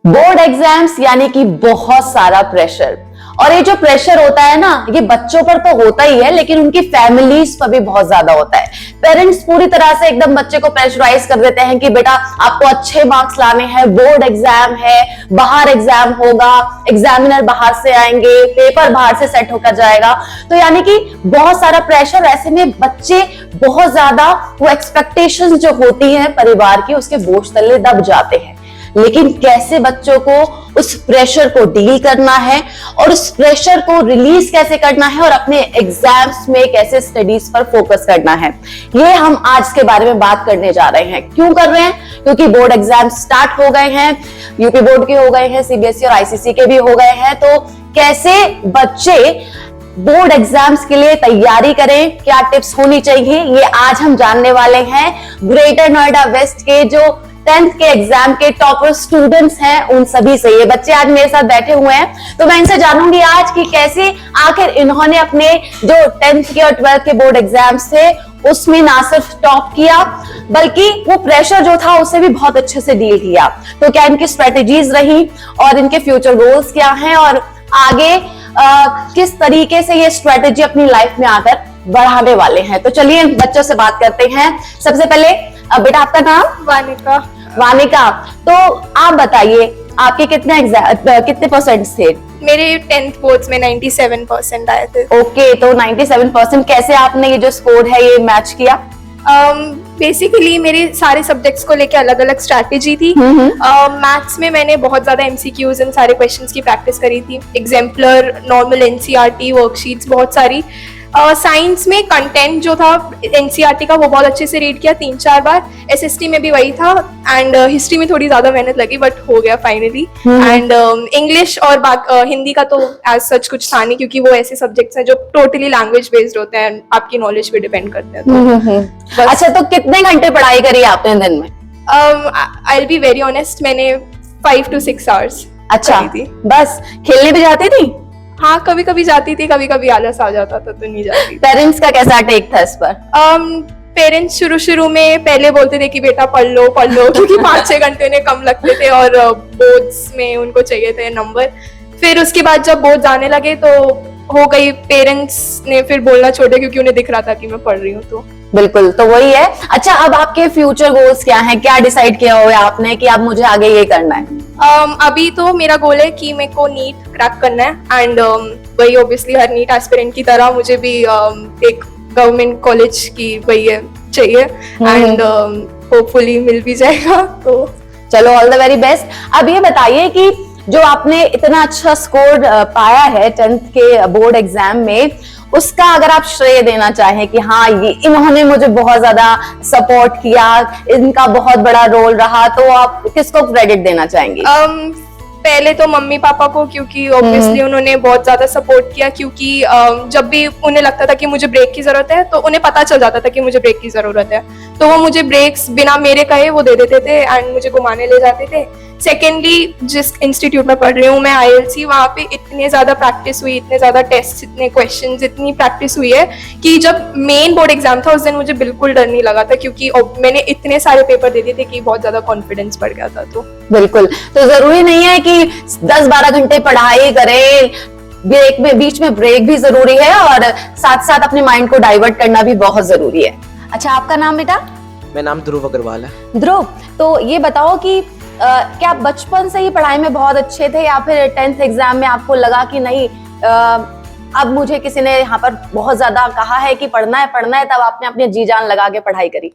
Board exams यानी कि बहुत सारा प्रेशर। और ये जो प्रेशर होता है ना, ये बच्चों पर तो होता ही है, लेकिन उनकी फैमिलीज पर भी बहुत ज्यादा होता है। पेरेंट्स पूरी तरह से एकदम बच्चे को प्रेशराइज कर देते हैं कि बेटा आपको अच्छे मार्क्स लाने हैं, बोर्ड एग्जाम है, बाहर एग्जाम होगा, एग्जामिनर बाहर से आएंगे, पेपर बाहर से सेट होकर जाएगा। तो यानी कि बहुत सारा प्रेशर। ऐसे में बच्चे बहुत ज्यादा वो एक्सपेक्टेशंस जो होती है परिवार की, उसके बोझ तले दब जाते हैं। लेकिन कैसे बच्चों को उस प्रेशर को डील करना है और उस प्रेशर को रिलीज कैसे करना है और अपने एग्जाम्स में कैसे स्टडीज पर फोकस करना है, ये हम आज के बारे में बात करने जा रहे हैं। क्यों कर रहे हैं? क्योंकि बोर्ड एग्जाम स्टार्ट हो गए हैं, यूपी बोर्ड के हो गए हैं, सीबीएसई और आईसीएसई के भी हो गए हैं। तो कैसे बच्चे बोर्ड एग्जाम्स के लिए तैयारी करें, क्या टिप्स होनी चाहिए, ये आज हम जानने वाले हैं। ग्रेटर नोएडा वेस्ट के जो 10th के एग्जाम के टॉपर स्टूडेंट्स हैं, उन सभी से। ये बच्चे आज मेरे साथ बैठे हुए हैं, तो मैं इनसे जानूंगी आज कि कैसे आखिर इन्होंने अपने जो 10th के और 12th के बोर्ड एग्जाम्स थे उसमें ना सिर्फ टॉप किया, बल्कि वो प्रेशर जो था उसे भी बहुत अच्छे से डील किया। तो क्या इनकी स्ट्रेटेजीज रही और इनके फ्यूचर गोल्स क्या हैं और आगे किस तरीके से ये स्ट्रेटेजी अपनी लाइफ में आकर बढ़ाने वाले हैं। तो चलिए बच्चों से बात करते हैं। सबसे पहले बेटा आपका नाम? वानिका। वानिका, तो आप बताइए आपके कितने परसेंट थे? मेरे 10th बोर्ड्स में 97% आए थे। ओके, तो 97% कैसे आपने ये जो स्कोर है ये मैच किया? बेसिकली मेरे सारे सब्जेक्ट्स को लेके अलग अलग स्ट्रैटेजी थी। मैथ्स में मैंने बहुत ज्यादा एमसीक्यूज इन सारे क्वेश्चंस की प्रैक्टिस करी थी, एग्जाम्पलर, नॉर्मल, एनसीईआरटी वर्कशीट्स बहुत सारी। साइंस में कंटेंट जो था एनसीईआरटी का वो बहुत अच्छे से रीड किया 3-4 बार। एसएसटी में भी वही था एंड हिस्ट्री में थोड़ी ज्यादा मेहनत लगी बट हो गया फाइनली। एंड इंग्लिश और हिंदी का तो एज सच कुछ था नहीं, क्योंकि वो ऐसे सब्जेक्ट्स हैं जो टोटली लैंग्वेज बेस्ड होते हैं, आपकी नॉलेज पे डिपेंड करते हैं। तो अच्छा, तो कितने घंटे पढ़ाई करी आपने दिन में? I will be very honest, मैंने 5 to 6 hours। अच्छा, बस खेलने भी जाती थी? हाँ, कभी कभी जाती थी, कभी कभी आलस आ जाता था तो नहीं जाती। पेरेंट्स का कैसा टेक था इस पर? पेरेंट्स शुरू में पहले बोलते थे कि बेटा पढ़ लो क्योंकि 5-6 घंटे उन्हें कम लगते थे और बोर्ड्स में उनको चाहिए थे नंबर। फिर उसके बाद जब बोर्ड आने लगे तो हो गई, पेरेंट्स ने फिर बोलना छोड़ दिया क्योंकि उन्हें दिख रहा था कि मैं पढ़ रही हूँ। तो बिल्कुल, तो वही है। अच्छा, अब आपके फ्यूचर गोल्स क्या हैं? क्या डिसाइड किया हुआ है आपने कि अब मुझे आगे ये करना है? अभी तो मेरा गोल है कि मेरे को नीट क्रैक करना है एंड वही ऑब्वियसली हर नीट एस्पिरेंट की तरह मुझे भी एक गवर्नमेंट कॉलेज की वही है चाहिए एंड होपफुली मिल भी जाएगा। तो चलो, ऑल द वेरी बेस्ट। अब ये बताइए कि जो आपने इतना अच्छा स्कोर पाया है 10th के बोर्ड एग्जाम में, उसका अगर आप श्रेय देना चाहें कि हाँ ये इन्होंने मुझे बहुत ज्यादा सपोर्ट किया, इनका बहुत बड़ा रोल रहा, तो आप किसको क्रेडिट देना चाहेंगे? पहले तो मम्मी पापा को, क्योंकि ऑब्वियसली उन्होंने बहुत ज्यादा सपोर्ट किया। क्योंकि जब भी उन्हें लगता था कि मुझे ब्रेक की जरूरत है तो उन्हें पता चल जाता था कि मुझे ब्रेक की जरूरत है, तो वो मुझे ब्रेक्स बिना मेरे कहे वो दे देते थे एंड मुझे घुमाने ले जाते थे। सेकेंडली, जिस इंस्टीट्यूट में पढ़ रही हूँ मैं ILC, वहाँ पे इतने ज्यादा प्रैक्टिस हुई, इतने ज्यादा टेस्ट, इतने क्वेश्चंस, इतनी प्रैक्टिस हुई है कि जब मेन बोर्ड एग्जाम था उस दिन मुझे बिल्कुल डर नहीं लगा था, क्योंकि मैंने इतने सारे पेपर दे दिए थे कि बहुत ज्यादा कॉन्फिडेंस बढ़ गया था। तो बिल्कुल, तो जरूरी नहीं है कि 10-12 घंटे पढ़ाई करें, ब्रेक में, बीच में ब्रेक भी जरूरी है और साथ साथ अपने माइंड को डाइवर्ट करना भी बहुत जरूरी है। अच्छा, आपका नाम बेटा? मेरा नाम ध्रुव अग्रवाल है। ध्रुव, तो ये बताओ कि क्या आप बचपन से ही पढ़ाई में बहुत अच्छे थे या फिर 10th एग्जाम में आपको लगा कि नहीं अब मुझे किसी ने यहाँ पर बहुत ज्यादा कहा है कि पढ़ना है, तब आपने अपनी जी जान लगा के पढ़ाई करी?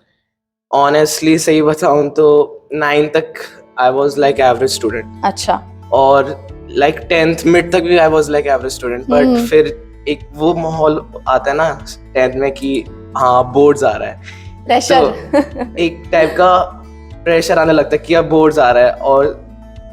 ऑनेस्टली सही बताऊं तो 9th तक I was like average student. अच्छा। और लाइक 10th मिड तक भी I was like average student, but फिर एक वो माहौल आता है ना 10th में कि हाँ बोर्ड्स आ रहा है, प्रेशर। तो एक टाइप का प्रेशर आने लगता है कि अब बोर्ड्स आ रहा है और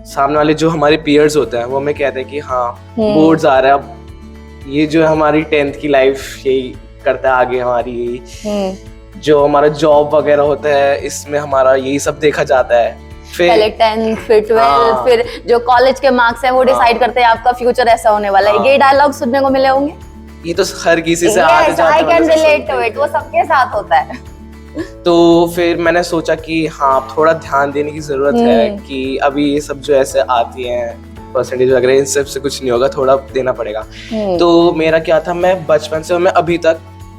सामने वाले जो हमारे पीयर्स होते हैं वो हमें कहते हैं कि हाँ बोर्ड्स आ रहा है, अब ये जो हमारी 10th की लाइफ यही करता है आगे, हमारी यही जो हमारा जॉब वगैरह होता है इसमें हमारा यही सब देखा जाता है। पहले 10th फिर 12th फिर जो कॉलेज के मार्क्स हैं वो डिसाइड करते हैं आपका फ्यूचर ऐसा होने वाला है। ये डायलॉग सुनने को मिले होंगे? ये तो हर किसी से आते जाते I can relate to it, वो सबके साथ होता है। तो फिर मैंने सोचा कि हाँ थोड़ा ध्यान देने की जरूरत है कि अभी ये सब जो ऐसे आती हैं परसेंटेज वगैरह इन सब से कुछ नहीं होगा, थोड़ा देना पड़ेगा। तो मेरा क्या था, मैं बचपन से और मैं अभी तक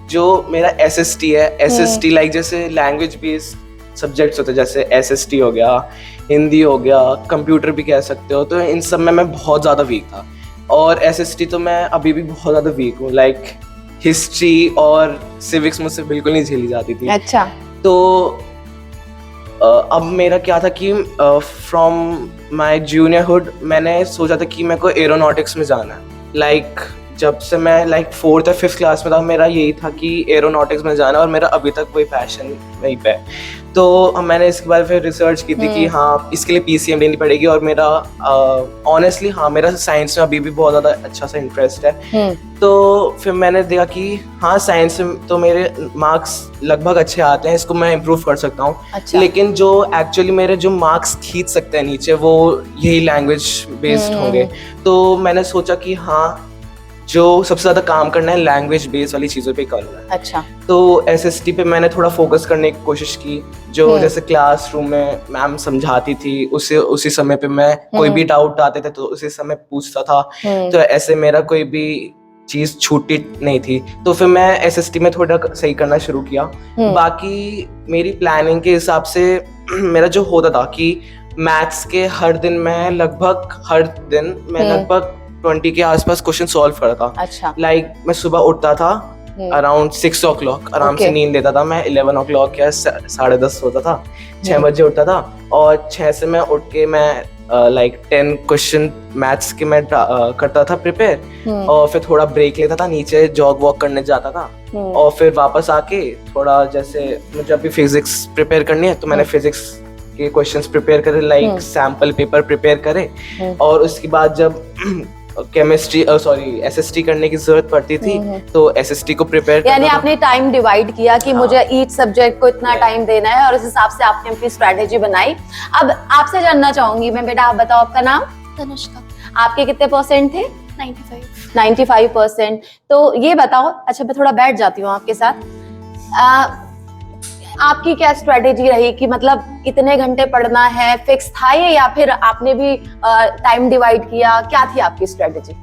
जो मेरा SST है, SST लाइक जैसे लैंग्वेज बेस्ड सब्जेक्ट्स होते हैं, जैसे SST हो गया, हिंदी हो गया, कंप्यूटर भी कह सकते हो, तो इन सब में मैं बहुत ज़्यादा वीक था। और SST तो मैं अभी भी बहुत ज़्यादा वीक हूँ, लाइक हिस्ट्री और सिविक्स मुझसे बिल्कुल नहीं झेली जाती थी। अच्छा। तो अब मेरा क्या था कि फ्रॉम माय जूनियरहुड मैंने सोचा था कि मेरे को एरोनॉटिक्स में जाना है। लाइक जब से मैं लाइक 4th या 5th क्लास में था, मेरा यही था कि एरोनॉटिक्स में जाना, और मेरा अभी तक वही पैशन वहीं पे है। तो मैंने इसके बाद फिर रिसर्च की थी कि हाँ इसके लिए PCM लेनी पड़ेगी, और मेरा ऑनेस्टली हाँ मेरा साइंस में अभी भी बहुत ज़्यादा अच्छा सा इंटरेस्ट है। तो फिर मैंने देखा कि हाँ साइंस में तो मेरे मार्क्स लगभग अच्छे आते हैं, इसको मैं इम्प्रूव कर सकता हूँ। अच्छा। लेकिन जो एक्चुअली मेरे जो मार्क्स खींच सकते हैं नीचे, वो यही लैंग्वेज बेस्ड होंगे। तो मैंने सोचा कि हाँ जो सबसे ज़्यादा काम करना है लैंग्वेज बेस्ड वाली चीज़ों पे करना है। अच्छा। तो SST पे मैंने थोड़ा फोकस करने की कोशिश की, जो जैसे क्लासरूम में मैम समझाती थी उसी समय पे मैं कोई भी डाउट आते थे तो उसी समय पूछता था। तो ऐसे मेरा कोई भी चीज़ छूटी नहीं थी। तो फिर मैं SST में थोड़ा सही करना शुरू किया। बाकी मेरी प्लानिंग के हिसाब से मेरा जो होता था कि मैथ्स के हर दिन मैं लगभग 20 के आसपास क्वेश्चन सॉल्व करता था। अच्छा। लाइक मैं सुबह उठता था अराउंड 6 o'clock, आराम से नींद लेता था मैं, 11 o'clock या 10:30 होता था, 6 बजे उठता था, और 6 से मैं उठ के मैं लाइक 10 क्वेश्चन मैथ्स के मैं करता था प्रिपेयर, और फिर थोड़ा ब्रेक लेता था, नीचे जॉग वॉक करने जाता था, और फिर वापस आके थोड़ा जैसे मुझे अभी फिजिक्स प्रिपेयर करनी है तो मैंने फिजिक्स के क्वेश्चंस प्रिपेयर करे, लाइक सैम्पल पेपर प्रिपेयर करे, और उसके बाद जब केमिस्ट्री SST करने की जरूरत पड़ती थी तो SST को प्रिपेयर, यानी आपने टाइम डिवाइड किया कि मुझे ईच सब्जेक्ट को इतना टाइम देना है, और उस हिसाब से आपने अपनी स्ट्रेटेजी बनाई। अब आपसे जानना चाहूंगी मैं, बेटा आप बताओ आपका नाम? तनुष्का। आपके कितने % थे? 95%। तो ये बताओ, अच्छा मैं थोड़ा बैठ जाती हूँ आपके साथ। आपकी क्या स्ट्रेटेजी रही कि मतलब कितने घंटे पढ़ना है, फिक्स था ये, या फिर आपने भी टाइम डिवाइड किया? क्या थी आपकी स्ट्रेटेजी?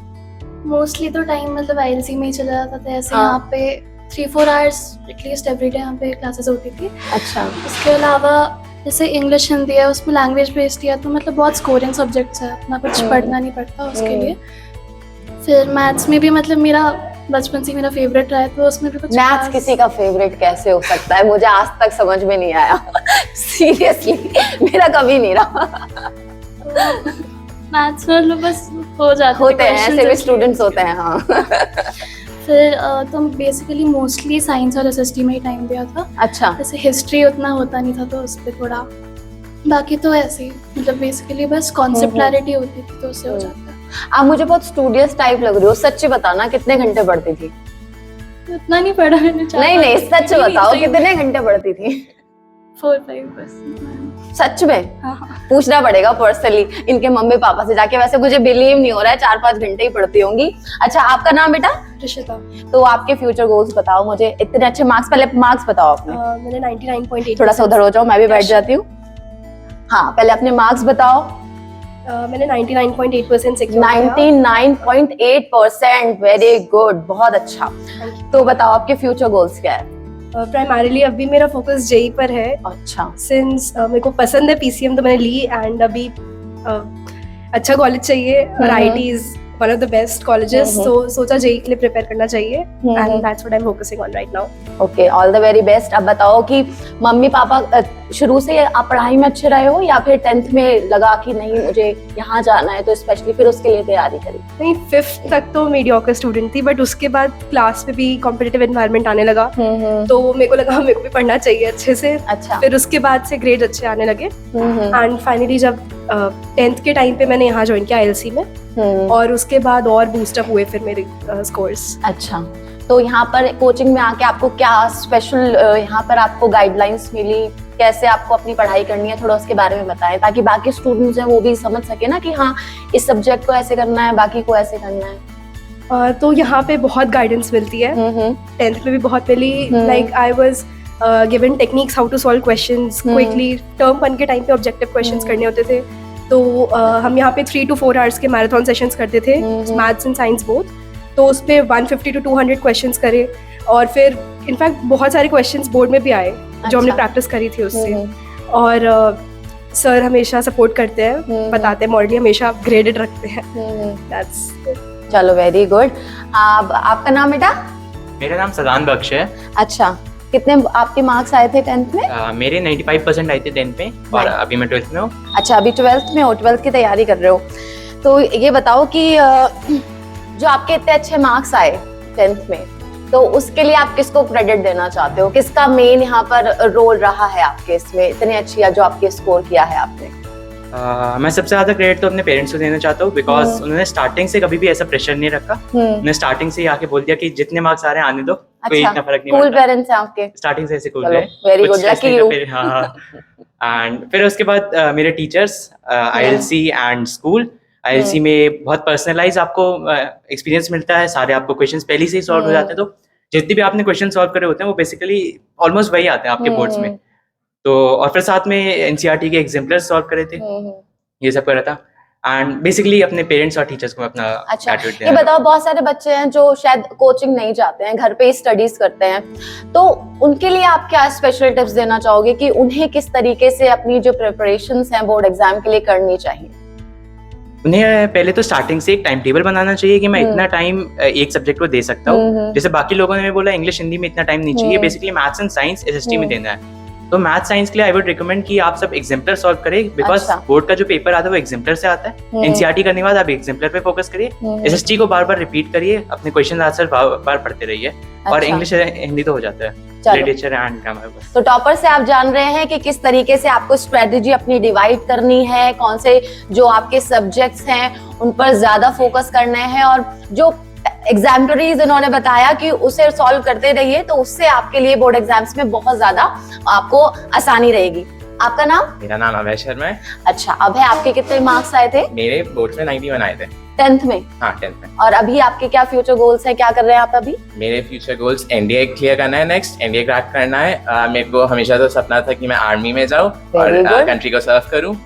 मोस्टली तो टाइम मतलब ILC में ही चला जाता था। ऐसे यहाँ पे 3-4 आवर्स एटलीस्ट एवरीडे यहाँ पे क्लासेस होती थी। अच्छा। उसके अलावा जैसे इंग्लिश हिंदी है, उसमें लैंग्वेज बेस्ड है, तो मतलब बहुत स्कोरिंग सब्जेक्ट्स है, अपना कुछ पढ़ना नहीं पड़ता उसके लिए। फिर मैथ्स में भी मतलब मेरा बचपन से मेरा फेवरेट रहा है, तो उसमें भी कुछ मैथ्स किसी का फेवरेट कैसे हो सकता है? मुझे आज तक समझ में नहीं आया सीरियसली, मेरा कभी नहीं रहा। मैथ्स मतलब बस होते हैं, ऐसे भी स्टूडेंट्स होते हैं। हाँ। फिर तो बेसिकली मोस्टली साइंस और SST में ही टाइम दिया था। अच्छा। जैसे हिस्ट्री उतना होता नहीं था तो उस पर थोड़ा, बाकी तो ऐसे ही मतलब बेसिकली बस कॉन्सेप्ट क्लैरिटी होती थी तो उससे हो जाता है। आप मुझे बहुत स्टूडियस टाइप लग रही हो, सच्ची बताना कितने घंटे पढ़ती थी? उतना नहीं पढ़ा मैंने। नहीं सच बताओ, कितने घंटे पढ़ती थी? 4-5 बस। सच में? हाँ। पूछना पड़ेगा पर्सनली इनके मम्मी पापा से जाके, वैसे मुझे बिलीव नहीं हो रहा है 4-5 घंटे ही पढ़ती होंगी। अच्छा, आपका नाम बेटा? ऋषिता। तो आपके फ्यूचर गोल्स बताओ मुझे, इतने अच्छे मार्क्स, पहले मार्क्स बताओ आपने। मैंने 99.8। थोड़ा सा उधर हो जाओ, मैं भी बैठ जाती हूँ। हाँ, पहले अपने मार्क्स बताओ। मैंने 99.8% सिक्योर किया। 99.8%, वेरी गुड, बहुत अच्छा। तो बताओ आपके फ्यूचर गोल्स क्या है? प्राइमरीली अभी मेरा फोकस JEE पर है। अच्छा। सिंस मेरे को पसंद है PCM तो मैंने ली, एंड अभी अच्छा कॉलेज चाहिए और IT is one of the best colleges, तो सोचा JEE के लिए प्रिपेयर करना चाहिए, and that's what I am focusing on right now. Okay, all the very best. अब बताओ कि मम्मी पापा शुरू से आप पढ़ाई में अच्छे रहे हो, या फिर 10th में लगा कि नहीं मुझे यहाँ जाना है तो स्पेशली फिर उसके लिए तैयारी करी? नहीं, 5th तक तो मीडियोकर स्टूडेंट थी, बट उसके बाद क्लास में भी कॉम्पिटिटिव एनवायरनमेंट आने लगा, तो मेरे को लगा मेरे को भी पढ़ना चाहिए अच्छे से। अच्छा। फिर उसके बाद से ग्रेड अच्छे आने लगे, एंड फाइनली जब 10th के टाइम पे मैंने यहाँ ज्वाइन किया ILC में, और उसके बाद और बूस्टअप हुए फिर मेरे स्कोर्स। अच्छा, तो यहाँ पर कोचिंग में आके आपको क्या स्पेशल यहाँ पर आपको गाइडलाइंस मिली, कैसे आपको अपनी पढ़ाई करनी है, थोड़ा उसके बारे में बताएं ताकि बाकी स्टूडेंट्स हैं वो भी समझ सके ना कि हाँ इस सब्जेक्ट को ऐसे करना है, बाकी को ऐसे करना है। तो यहाँ पे बहुत गाइडेंस मिलती है। 10th में भी बहुत मिली, like I was given techniques how to solve questions quickly. Term 1 के टाइम पे ऑब्जेक्टिव क्वेश्चंस करने होते थे, तो हम यहाँ पे 3 to 4 आवर्स के मैराथन सेशंस करते थे, मैथ्स एंड साइंस बोथ। तो उस पर 150 to 200 क्वेश्चंस करे, और फिर इनफैक्ट बहुत सारे क्वेश्चंस बोर्ड में भी आए जो हमने प्रैक्टिस करी थी उससे। और सर हमेशा सपोर्ट करते हैं, बताते हैं, मॉडली हमेशा ग्रेडेड रखते हैं। दैट्स चलो वेरी गुड। आपका नाम बेटा? मेरा नाम सदान बख्श है। अच्छा, कितने आपके मार्क्स आए थे 10th में? मेरे 95% आए थे 10th में, और अभी मैं 12th में हूँ। अच्छा, अभी 12th में हो, 12th की तैयारी कर रहे हो। तो ये बताओ कि जो आपके इतने अच्छे मार्क्स आए 10th में, तो उसके लिए आप किसको क्रेडिट देना चाहते हो? किसका मेन यहाँ पर रोल रहा है आपके इसमें, इतने अच्छी जो आपके स्कोर किया है आपने? मैं सबसे ज्यादा क्रेडिट तो अपने पेरेंट्स को देना चाहता हूँ, बिकॉज उन्होंने स्टार्टिंग से कभी भी ऐसा प्रेशर नहीं रखा। उन्होंने स्टार्टिंग से ही आके बोल दिया कि जितने मार्क्स आ रहे हैं आने दो, कोई इतना फर्क नहीं पड़ता। कूल पेरेंट्स हैं आपके? स्टार्टिंग से ऐसे कूल है। Very good, lucky you. And फिर उसके बाद मेरे teachers, ILC and school. ILC में बहुत पर्सनलाइज आपको एक्सपीरियंस मिलता है, सारे आपको क्वेश्चंस पहले से ही सॉल्व हो जाते हैं, तो जितने भी आपने क्वेश्चन सॉल्व करे होते हैं वो बेसिकली ऑलमोस्ट वही आते हैं आपके बोर्ड्स में। तो और फिर साथ में एनसीईआरटी के एग्जाम्पलर्स सॉल्व करे थे, ये सब करा था। एंड बेसिकली अपने पेरेंट्स और टीचर्स को अपना अच्छा, ये बताओ, बहुत सारे बच्चे हैं जो शायद कोचिंग नहीं जाते हैं, घर पे ही स्टडीज करते हैं, तो उनके लिए आप क्या स्पेशल टिप्स देना चाहोगे कि उन्हें किस तरीके से अपनी जो प्रिपरेशंस हैं बोर्ड एग्जाम के लिए करनी चाहिए? उन्हें पहले तो स्टार्टिंग से एक टाइम टेबल बनाना चाहिए कि मैं इतना टाइम एक सब्जेक्ट को दे सकता हूँ। जैसे बाकी लोगों ने बोला इंग्लिश हिंदी में इतना टाइम नहीं चाहिए, basically maths and science SST में देना है। तो मैथ साइंस के लिए आई वुड रिकमेंड कि आप सब एग्जाम्पलर सॉल्व करें, बिकॉज बोर्ड का जो पेपर आता है वो एग्जाम्पलर से आता है। एनसीईआरटी करने के बाद आप एग्जाम्पलर पे फोकस करिए, एसएसटी को बार बार रिपीट करिए, अपने क्वेश्चन आंसर बार पढ़ते रहिए, और इंग्लिश हिंदी तो हो जाता है, लिटरेचर एंड ग्रामर। तो टॉपर से आप जान रहे हैं कि किस तरीके से आपको स्ट्रेटेजी अपनी डिवाइड करनी है, कौन से जो आपके सब्जेक्ट्स हैं उन पर ज्यादा फोकस करना है, और जो एग्जाम्पलरीज इन्होंने बताया कि उसे सॉल्व करते रहिए, तो उससे आपके लिए बोर्ड एग्जाम्स में बहुत ज्यादा आपको आसानी रहेगी। आपका नाम? मेरा नाम अभय शर्मा है। अच्छा अभय, आपके कितने मार्क्स आए थे? मेरे बोर्ड में 91 आए थे 10th में। हाँ 10th में। और अभी आपके क्या फ्यूचर गोल्स हैं, क्या कर रहे हैं आप अभी? मेरे फ्यूचर गोल्स एनडीए क्लियर करना है, नेक्स्ट एनडीए क्रैक करना है। मेरे को हमेशा तो सपना था कि मैं आर्मी में जाऊँ और कंट्री को सर्व करूँ।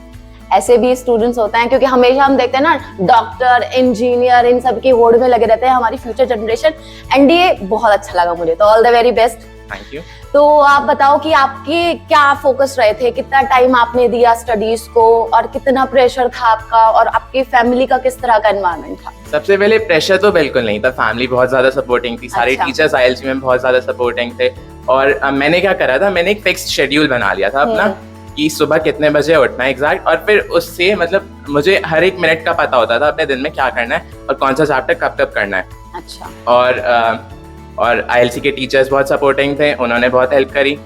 ऐसे भी स्टूडेंट्स होते हैं, क्योंकि हमेशा हम देखते हैं ना डॉक्टर, इंजीनियर, इन सब की होड़ में लगे रहते हैं हमारी फ्यूचर जनरेशन। एनडीए बहुत अच्छा लगा मुझे, तो all the very best. Thank you. तो आप बताओ कि आपके क्या फोकस रहे थे, कितना टाइम आपने दिया स्टडीज को, और कितना प्रेशर था आपका, और आपकी फैमिली का किस तरह का एनवायरनमेंट था? सबसे पहले प्रेशर तो बिल्कुल नहीं था, फैमिली बहुत ज्यादा सपोर्टिंग थी, सारे टीचर्स आईएलसी में बहुत ज्यादा सपोर्टिंग थे। और मैंने क्या करा था, मैंने एक फिक्स्ड शेड्यूल बना लिया था अपना कि सुबह कितने बजे उठना है एग्जैक्ट, और फिर उससे मतलब मुझे हर एक मिनट का पता होता था अपने दिन में क्या करना है और कौन सा चैप्टर कब कब करना है। अच्छा। और आईएलसी के टीचर्स बहुत सपोर्टिंग थे, उन्होंने बहुत हेल्प करी।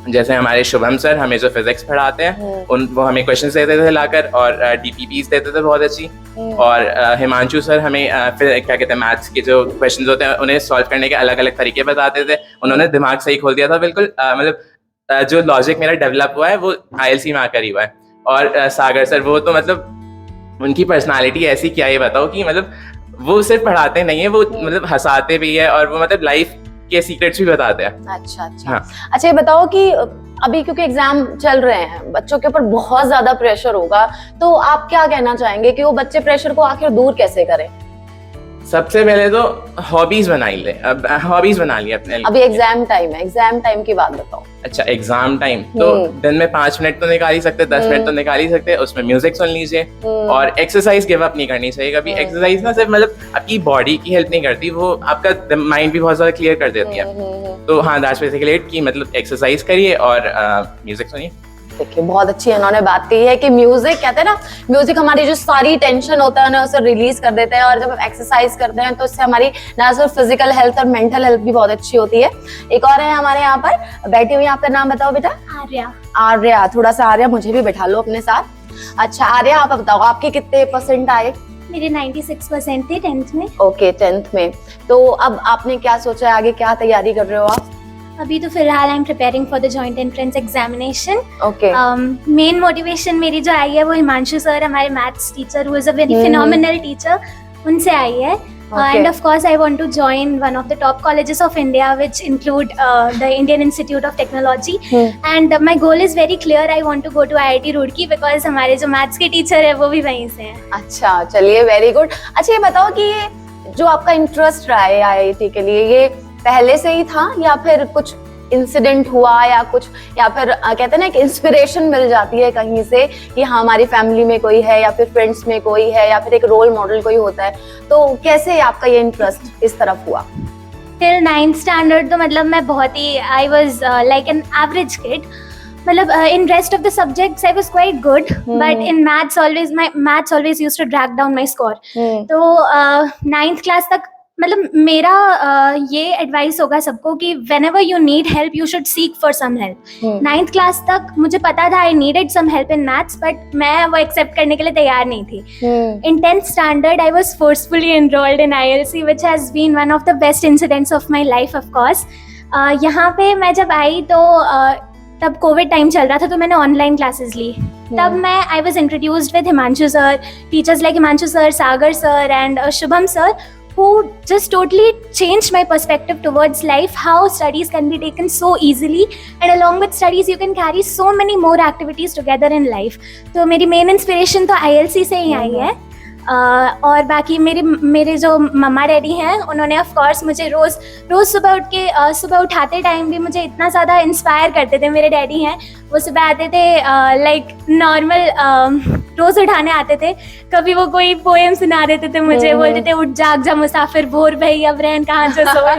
जैसे हमारे शुभम सर हमें जो फिजिक्स पढ़ाते हैं वो हमें क्वेश्चंस देते थे लाकर, और डीपीपीज देते थे बहुत अच्छी। और हिमांशु सर हमें फिर क्या कहते हैं मैथ्स के जो क्वेश्चंस होते हैं उन्हें सॉल्व करने के अलग अलग तरीके बताते थे। उन्होंने दिमाग सही खोल दिया था बिल्कुल, मतलब जो लॉजिक मेरा डेवलप हुआ है वो आईएलसी में आकर ही हुआ है। और सागर सर वो तो मतलब उनकी पर्सनालिटी ऐसी, क्या ये बताओ कि मतलब वो सिर्फ पढ़ाते नहीं है, वो मतलब हंसाते भी है, और वो मतलब लाइफ के सीक्रेट्स भी बताते हैं। अच्छा अच्छा। हाँ। अच्छा ये बताओ कि अभी क्योंकि एग्जाम चल रहे हैं, बच्चों के ऊपर बहुत ज्यादा प्रेशर होगा, तो आप क्या कहना चाहेंगे कि वो बच्चे प्रेशर को आखिर दूर कैसे करें? सबसे पहले तो हॉबीज बनाई ले, अब हॉबीज बना ली अपने लिए। अभी एग्जाम टाइम है, एग्जाम टाइम की बात बताओ। अच्छा एग्जाम टाइम तो दिन में 5 मिनट तो निकाल ही सकते, 10 मिनट तो निकाल ही सकते, उसमें म्यूजिक सुन लीजिए। और एक्सरसाइज गिव अप नहीं करनी चाहिए कभी। एक्सरसाइज ना सिर्फ मतलब आपकी बॉडी की हेल्प नहीं करती, वो आपका माइंड भी बहुत ज्यादा क्लियर कर देती है। तो हाँ दैट्स बेसिकली इट, कि मतलब एक्सरसाइज करिए और म्यूजिक सुनिए। देखिए बहुत अच्छी इन्होंने बात कही है कि म्यूजिक, कहते हैं ना, म्यूजिक हमारी जो सारी टेंशन होता है ना उसे रिलीज कर देते हैं, और जब हम एक्सरसाइज करते हैं तो इससे हमारी ना सिर्फ फिजिकल हेल्थ और मेंटल हेल्थ भी बहुत अच्छी होती है। एक और है हमारे यहाँ पर बैठी हुई, आपका नाम बताओ बेटा। आर्या। आर्या, थोड़ा सा आर्या मुझे भी बैठा लो अपने साथ। अच्छा आर्या, आप बताओ आपके कितने % आए? मेरे 96% थे 10th में। ओके 10th में। तो अब आपने क्या सोचा है, आगे क्या तैयारी कर रहे हो आप? अभी तो फिलहाल I am preparing for the joint entrance examination. Okay. Main motivation मेरी जो आई है वो हिमांशु सर, हमारे maths teacher, who is a very phenomenal teacher. उनसे आई है. And of course, I want to join one of the top colleges of India, which include the Indian Institute of Technology. And my goal is very clear. I want to go to IIT Roorkee because हमारे जो maths के teacher है वो भी वहीं से हैं. अच्छा, चलिए, वेरी गुड. अच्छा, ये बताओ कि ये जो आपका इंटरेस्ट रहा है आईआईटी के लिए, ये पहले से ही था या फिर कुछ इंसिडेंट हुआ या कुछ, या फिर कहते हैं ना एक इंस्पिरेशन मिल जाती है कहीं से कि हाँ हमारी फैमिली में कोई है या फिर फ्रेंड्स में कोई है या फिर एक रोल मॉडल कोई होता है, तो कैसे आपका ये इंटरेस्ट इस तरफ हुआ? Till 9th standard तो मतलब मैं बहुत ही I was like an average kid. मतलब in rest of the subjects I was quite good, but in maths always used to drag down my score. तो 9th class तक मतलब मेरा ये एडवाइस होगा सबको कि whenever you need help you should seek for some help. 9th class तक मुझे पता था I needed some help in maths, but मैं वो accept करने के लिए तैयार नहीं थी. In 10th standard I was forcefully enrolled in ILC, which has been one of the best incidents of my life, of course. यहाँ पे मैं जब आई तो तब कोविड टाइम चल रहा था, तो मैंने ऑनलाइन क्लासेस ली. तब मैं I was introduced with Himanshu sir, teachers like Himanshu sir, Sagar sir and Shubham sir, who just totally changed my perspective towards life, how studies can be taken so easily, and along with studies you can carry so many more activities together in life. तो मेरी main inspiration तो ILC से ही आई है. और बाकी मेरे जो मम्मा daddy हैं उन्होंने ऑफ कोर्स मुझे रोज़ सुबह उठाते टाइम भी मुझे इतना ज़्यादा इंस्पायर करते थे. मेरे डैडी हैं वो सुबह आते थे लाइक नॉर्मल रोज़ उठाने आते थे, कभी वो कोई पोएम सुना देते थे मुझे, बोलते थे उठ जाग जा मुसाफिर भोर भई अब रहन कहाँ जो सोए.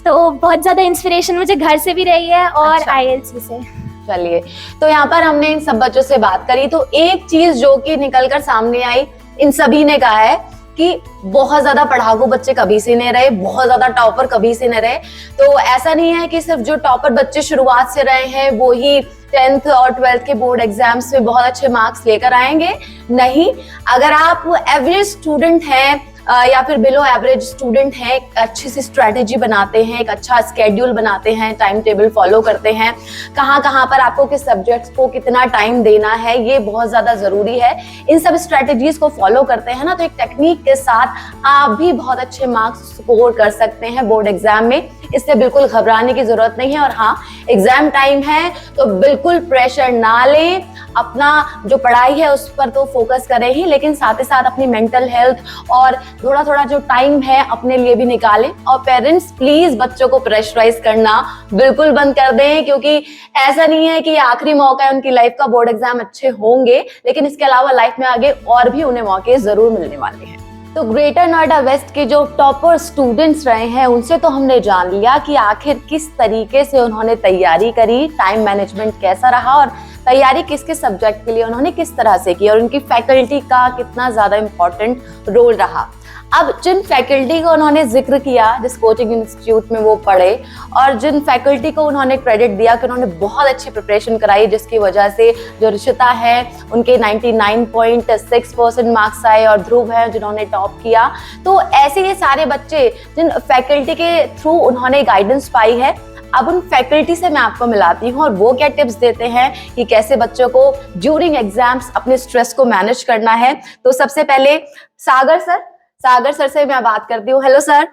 तो बहुत ज़्यादा इंस्पिरेशन मुझे घर से भी रही है और ILC से. चलिए, तो यहाँ पर हमने इन सब बच्चों से बात करी, तो एक चीज जो कि निकलकर सामने आई, इन सभी ने कहा है कि बहुत ज्यादा पढ़ाकू बच्चे कभी से नहीं रहे, बहुत ज्यादा टॉपर कभी से नहीं रहे. तो ऐसा नहीं है कि सिर्फ जो टॉपर बच्चे शुरुआत से रहे हैं वो ही 10th और 12th के बोर्ड एग्जाम्स में बहुत अच्छे मार्क्स लेकर आएंगे. नहीं, अगर आप एवरेज स्टूडेंट हैं या फिर बिलो एवरेज स्टूडेंट हैं, एक अच्छी सी स्ट्रेटेजी बनाते हैं, एक अच्छा स्केड्यूल बनाते हैं, टाइम टेबल फॉलो करते हैं, कहाँ पर आपको किस सब्जेक्ट्स को कितना टाइम देना है ये बहुत ज्यादा जरूरी है. इन सब स्ट्रेटेजीज को फॉलो करते हैं ना, तो एक टेक्निक के साथ आप भी बहुत अच्छे मार्क्स स्कोर कर सकते हैं बोर्ड एग्जाम में. इससे बिल्कुल घबराने की जरूरत नहीं है. और हाँ, एग्जाम टाइम है तो बिल्कुल प्रेशर ना लें, अपना जो पढ़ाई है उस पर तो फोकस करें ही, लेकिन साथ ही साथ अपनी मेंटल हेल्थ और थोड़ा जो टाइम है अपने लिए भी निकालें. और पेरेंट्स प्लीज बच्चों को प्रेशराइज करना बिल्कुल बंद कर दें, क्योंकि ऐसा नहीं है कि आखिरी मौका है उनकी लाइफ का, बोर्ड एग्जाम अच्छे होंगे लेकिन इसके अलावा लाइफ में आगे और भी उन्हें मौके जरूर मिलने वाले हैं. तो ग्रेटर नोएडा वेस्ट के जो टॉपर स्टूडेंट्स रहे हैं उनसे तो हमने जान लिया कि आखिर किस तरीके से उन्होंने तैयारी करी, टाइम मैनेजमेंट कैसा रहा और तैयारी किस किस सब्जेक्ट के लिए उन्होंने किस तरह से की और उनकी फैकल्टी का कितना ज्यादा इम्पोर्टेंट रोल रहा. अब जिन फैकल्टी को उन्होंने जिक्र किया, जिस कोचिंग इंस्टीट्यूट में वो पढ़े, और जिन फैकल्टी को उन्होंने क्रेडिट दिया कि उन्होंने बहुत अच्छी प्रिपरेशन कराई, जिसकी वजह से जो रिशिता है उनके 99.6% मार्क्स आए और ध्रुव है जिन्होंने टॉप किया. तो ऐसे ये सारे बच्चे जिन फैकल्टी के थ्रू उन्होंने गाइडेंस पाई है, अब उन फैकल्टी से मैं आपको मिलाती हूँ और वो क्या टिप्स देते हैं कि कैसे बच्चों को ड्यूरिंग एग्जाम्स अपने स्ट्रेस को मैनेज करना है. तो सबसे पहले सागर सर से मैं बात करती हूँ. Hello sir.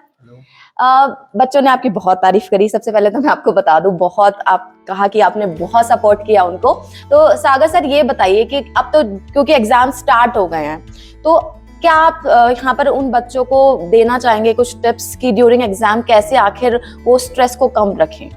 बच्चों ने आपकी बहुत तारीफ करी. सबसे पहले तो मैं आपको बता दूं, बहुत आप कहा कि आपने बहुत सपोर्ट किया उनको. तो सागर सर ये बताइए कि अब तो क्योंकि एग्जाम स्टार्ट हो गए हैं, तो क्या आप यहाँ पर उन बच्चों को देना चाहेंगे कुछ टिप्स कि ड्यूरिंग एग्जाम कैसे आखिर वो स्ट्रेस को कम रखें?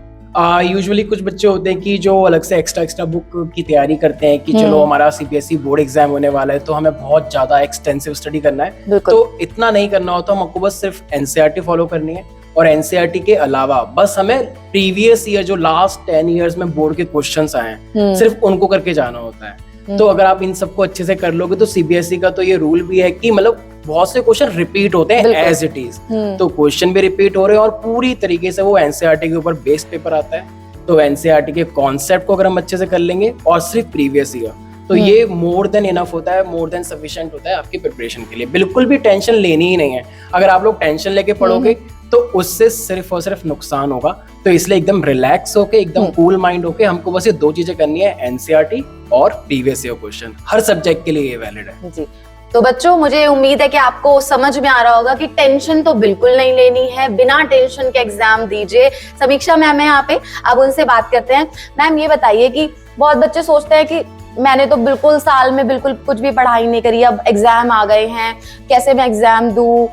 यूजुअली कुछ बच्चे होते हैं कि जो अलग से एक्स्ट्रा बुक की तैयारी करते हैं कि चलो हमारा CBSE बोर्ड एग्जाम होने वाला है तो हमें बहुत ज्यादा एक्सटेंसिव स्टडी करना है. तो इतना नहीं करना होता, हमको बस सिर्फ NCERT फॉलो करनी है. और NCERT के अलावा बस हमें प्रीवियस ईयर जो लास्ट 10 ईयर्स में बोर्ड के क्वेश्चंस आए हैं सिर्फ उनको करके जाना होता है. तो अगर आप इन सबको अच्छे से कर लोगे तो CBSE का तो ये रूल भी है कि मतलब बहुत से क्वेश्चन रिपीट होते हैं एज इट इज. तो क्वेश्चन भी रिपीट हो रहे हैं और पूरी तरीके से वो NCERT के ऊपर बेस्ड पेपर आता है. तो NCERT के कॉन्सेप्ट को अगर हम अच्छे से कर लेंगे और सिर्फ प्रीवियस ईयर, तो ये मोर देन इनफ होता है, मोर देन सफिशिएंट होता है आपकी प्रिपरेशन के लिए. बिल्कुल भी टेंशन लेनी ही नहीं है. अगर आप लोग टेंशन लेके पढ़ोगे तो उससे सिर्फ और सिर्फ नुकसान होगा. तो इसलिए एकदम रिलैक्स होके, एकदम कूल माइंड होके हमको बस ये 2 चीजें करनी है, NCERT और प्रीवियस ईयर क्वेश्चन. हर सब्जेक्ट के लिए ये वैलिड है जी. तो बच्चों, मुझे उम्मीद है कि आपको समझ में आ रहा होगा कि टेंशन तो बिल्कुल नहीं लेनी है, बिना टेंशन के एग्जाम दीजिए। समीक्षा मैम है यहाँ पे, अब उनसे बात करते हैं। मैम ये बताइए कि बहुत बच्चे सोचते हैं कि मैंने तो बिल्कुल साल में बिल्कुल कुछ भी पढ़ाई नहीं करी, अब एग्जाम आ गए हैं, कैसे मैं एग्जाम दूं।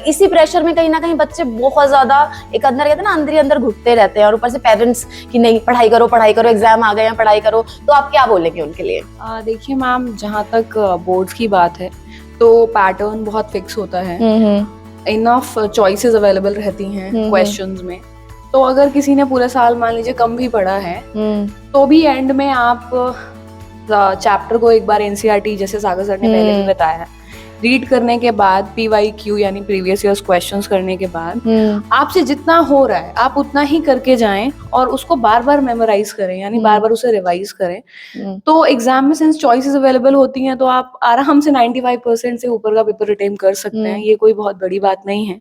इसी प्रेशर में कहीं ना कहीं बच्चे बहुत ज्यादा एक अंदर कहते हैं ना, अंदर ही अंदर घुटते रहते हैं, और ऊपर से पेरेंट्स कि नहीं पढ़ाई करो, एग्जाम आ गए हैं, पढ़ाई करो। तो आप क्या बोलेंगे उनके लिए? देखिए मैम, जहाँ तक बोर्ड्स की बात है तो पैटर्न बहुत फिक्स होता है, इनफ चॉइसेस अवेलेबल रहती हैं क्वेश्चंस में। तो अगर किसी ने पूरे साल मान लीजिए कम भी पढ़ा है तो भी एंड में आप चैप्टर को एक बार एनसीईआरटी, जैसे सागर सर ने पहले भी बताया, रीड करने के बाद PYQ यानी प्रीवियस ईयर्स क्वेश्चंस करने के बाद आपसे जितना हो रहा है आप उतना ही करके जाएं और उसको बार बार मेमोराइज करें, यानी बार बार उसे रिवाइज करें। तो एग्जाम में सिंस चॉइसेस अवेलेबल होती हैं तो आप आराम से 95% से ऊपर का पेपर अटेम्प्ट कर सकते हैं, ये कोई बहुत बड़ी बात नहीं है।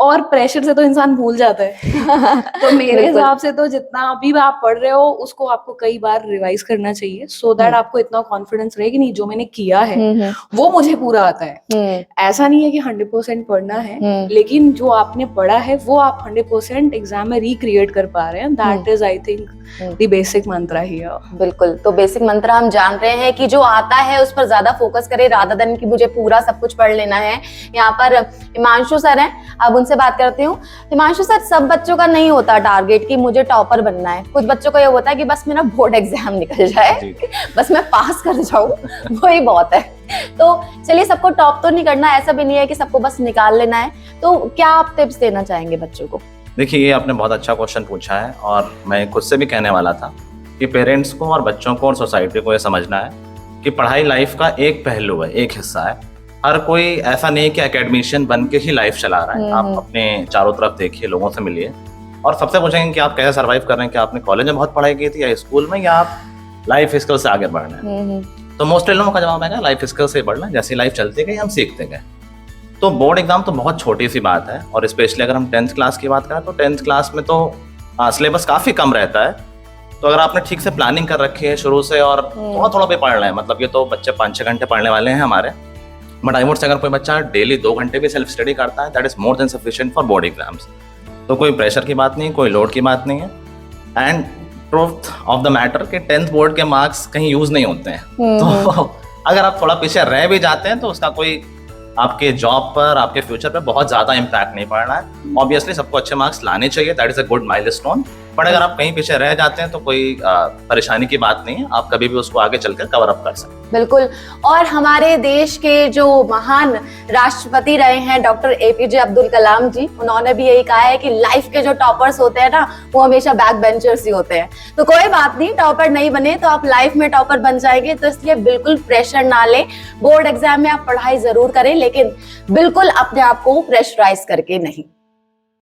और प्रेशर से तो इंसान भूल जाता है तो मेरे हिसाब से तो जितना अभी आप पढ़ रहे हो उसको आपको कई बार रिवाइज करना चाहिए, सो दैट आपको इतना कॉन्फिडेंस रहे कि नहीं, जो मैंने किया है वो मुझे पूरा आता है। ऐसा नहीं है कि 100% पढ़ना है, लेकिन जो आपने पढ़ा है वो आप 100% एग्जाम में रिक्रिएट कर पा रहे हैं। That is I think the basic मंत्र हियर। बिल्कुल, तो बेसिक मंत्र हम जान रहे हैं कि जो आता है उस पर ज्यादा फोकस करें, रादर देन कि मुझे पूरा सब कुछ पढ़ लेना है। यहाँ पर हिमांशु सर हैं, अब उनसे बात करती हूँ। हिमांशु सर, सब बच्चों का नहीं होता टारगेट कि मुझे टॉपर बनना है, कुछ बच्चों को ये होता है कि बस मेरा बोर्ड एग्जाम निकल जाए, बस मैं पास कर जाऊं, वही बहुत है। तो चलिए, सबको टॉप तो नहीं करना, ऐसा भी नहीं है कि सबको बस निकाल लेना है। तो क्या आप टिप्स देना चाहेंगे बच्चों को? देखिए, ये आपने बहुत अच्छा क्वेश्चन पूछा है और मैं खुद से भी कहने वाला था कि पेरेंट्स को और बच्चों को और सोसाइटी को ये समझना है कि पढ़ाई लाइफ का एक पहलू है, एक हिस्सा है। हर कोई ऐसा नहीं है कि एकेडमिशियन बन के ही लाइफ चला रहा है। आप अपने चारों तरफ देखिए, लोगों से मिलिए और सबसे पूछेंगे कि आप कैसे सर्वाइव कर रहे हैं, कि आपने कॉलेज में बहुत पढ़ाई की थी या स्कूल में, या आप लाइफ स्किल से आगे बढ़ रहे हैं। तो मोस्टली लोगों का जवाब है लाइफ स्किल से बढ़ना, जैसे लाइफ चलती गई हम सीखते गए। तो बोर्ड एग्जाम तो बहुत छोटी सी बात है, और स्पेशली अगर हम 10th क्लास की बात करें तो 10th क्लास में तो सिलेबस काफ़ी कम रहता है। तो अगर आपने ठीक से प्लानिंग कर रखी है शुरू से और थोड़ा थोड़ा भी पढ़ रहे हैं, मतलब ये तो बच्चे 5-6 घंटे पढ़ने वाले हैं हमारे, बट आई वुड से अगर कोई बच्चा डेली 2 घंटे भी सेल्फ स्टडी करता है, that is more than sufficient for board exams. तो कोई प्रेशर की बात नहीं, कोई लोड की बात नहीं है। And truth of the matter कि 10th बोर्ड के मार्क्स कहीं यूज नहीं होते हैं। तो अगर आप थोड़ा पीछे रह भी जाते हैं तो उसका कोई आपके जॉब पर, आपके फ्यूचर पर बहुत ज्यादा इम्पैक्ट नहीं पड़ रहा है। ऑब्वियसली सबको अच्छे मार्क्स लाने चाहिए, that is a good milestone. But अगर आप कहीं पीछे रह जाते हैं तो कोई परेशानी की बात नहीं है, आप कभी भी उसको आगे चलकर कवर अप कर सकते हैं। बिल्कुल। और हमारे देश के जो महान राष्ट्रपति रहे हैं डॉक्टर APJ अब्दुल कलाम जी, उन्होंने भी यही कहा है कि लाइफ के जो टॉपर्स होते हैं ना, वो हमेशा बैक बेंचर्स ही होते हैं। तो कोई बात नहीं, टॉपर नहीं बने तो आप लाइफ में टॉपर बन जाएंगे। तो इसलिए बिल्कुल प्रेशर ना लें। बोर्ड एग्जाम में आप पढ़ाई जरूर करें, लेकिन बिल्कुल अपने आप को प्रेशराइज करके नहीं।